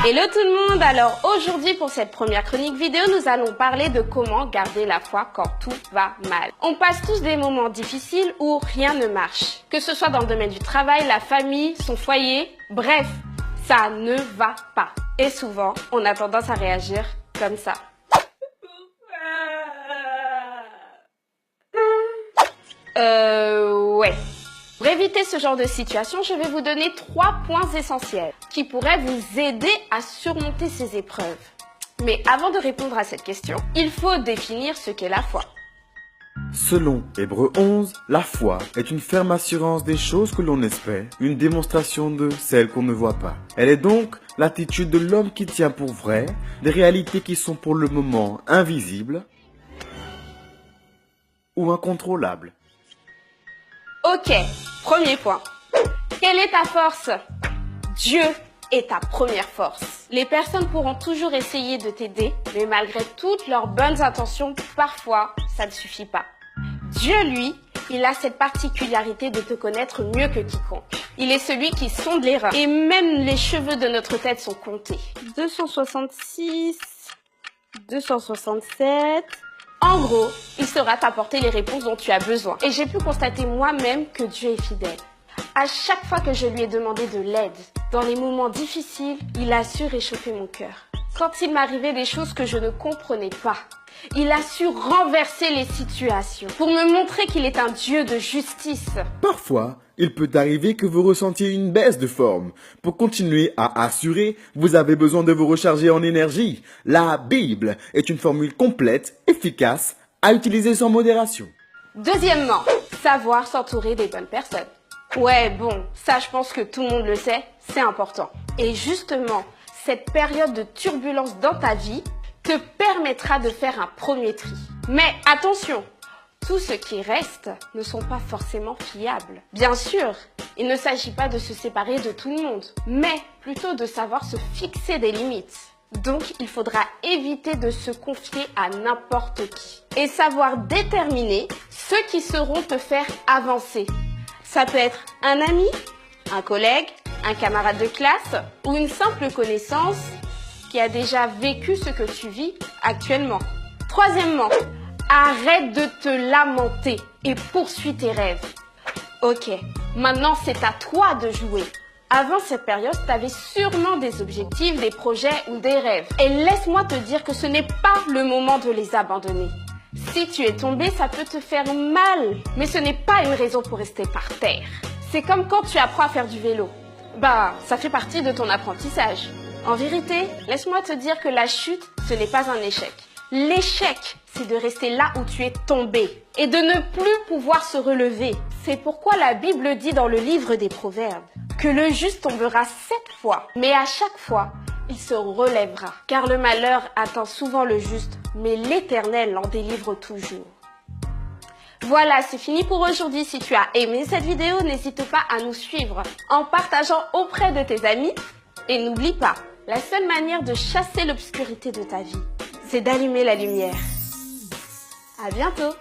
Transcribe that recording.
Hello tout le monde, alors aujourd'hui pour cette première chronique vidéo, nous allons parler de comment garder la foi quand tout va mal. On passe tous des moments difficiles où rien ne marche, que ce soit dans le domaine du travail, la famille, son foyer, bref, ça ne va pas. Et souvent, on a tendance à réagir comme ça. Ouais. Pour éviter ce genre de situation, je vais vous donner 3 points essentiels qui pourraient vous aider à surmonter ces épreuves. Mais avant de répondre à cette question, il faut définir ce qu'est la foi. Selon Hébreux 11, la foi est une ferme assurance des choses que l'on espère, une démonstration de celles qu'on ne voit pas. Elle est donc l'attitude de l'homme qui tient pour vrai des réalités qui sont pour le moment invisibles ou incontrôlables. Ok, premier point. Quelle est ta force? Dieu est ta première force. Les personnes pourront toujours essayer de t'aider, mais malgré toutes leurs bonnes intentions, parfois, ça ne suffit pas. Dieu, lui, il a cette particularité de te connaître mieux que quiconque. Il est celui qui sonde les reins. Et même les cheveux de notre tête sont comptés. 266, 267... En gros, il saura t'apporter les réponses dont tu as besoin. Et j'ai pu constater moi-même que Dieu est fidèle. À chaque fois que je lui ai demandé de l'aide, dans les moments difficiles, il a su réchauffer mon cœur. Quand il m'arrivait des choses que je ne comprenais pas, il a su renverser les situations pour me montrer qu'il est un Dieu de justice. Parfois, il peut arriver que vous ressentiez une baisse de forme. Pour continuer à assurer, vous avez besoin de vous recharger en énergie. La Bible est une formule complète, efficace, à utiliser sans modération. Deuxièmement, savoir s'entourer des bonnes personnes. Ouais, bon, ça je pense que tout le monde le sait, c'est important. Et justement, cette période de turbulence dans ta vie te permettra de faire un premier tri. Mais attention, tout ce qui reste ne sont pas forcément fiables. Bien sûr, il ne s'agit pas de se séparer de tout le monde, mais plutôt de savoir se fixer des limites. Donc, il faudra éviter de se confier à n'importe qui et savoir déterminer ceux qui sauront te faire avancer. Ça peut être un ami, un collègue, un camarade de classe ou une simple connaissance qui a déjà vécu ce que tu vis actuellement. Troisièmement, arrête de te lamenter et poursuis tes rêves. Ok, maintenant c'est à toi de jouer. Avant cette période, tu avais sûrement des objectifs, des projets ou des rêves. Et laisse-moi te dire que ce n'est pas le moment de les abandonner. Si tu es tombé, ça peut te faire mal, mais ce n'est pas une raison pour rester par terre. C'est comme quand tu apprends à faire du vélo. Ça fait partie de ton apprentissage. En vérité, laisse-moi te dire que la chute, ce n'est pas un échec. L'échec, c'est de rester là où tu es tombé et de ne plus pouvoir se relever. C'est pourquoi la Bible dit dans le livre des Proverbes que le juste tombera 7 fois, mais à chaque fois, il se relèvera. Car le malheur attend souvent le juste, mais l'Éternel l'en délivre toujours. Voilà, c'est fini pour aujourd'hui. Si tu as aimé cette vidéo, n'hésite pas à nous suivre en partageant auprès de tes amis. Et n'oublie pas, la seule manière de chasser l'obscurité de ta vie, c'est d'allumer la lumière. À bientôt!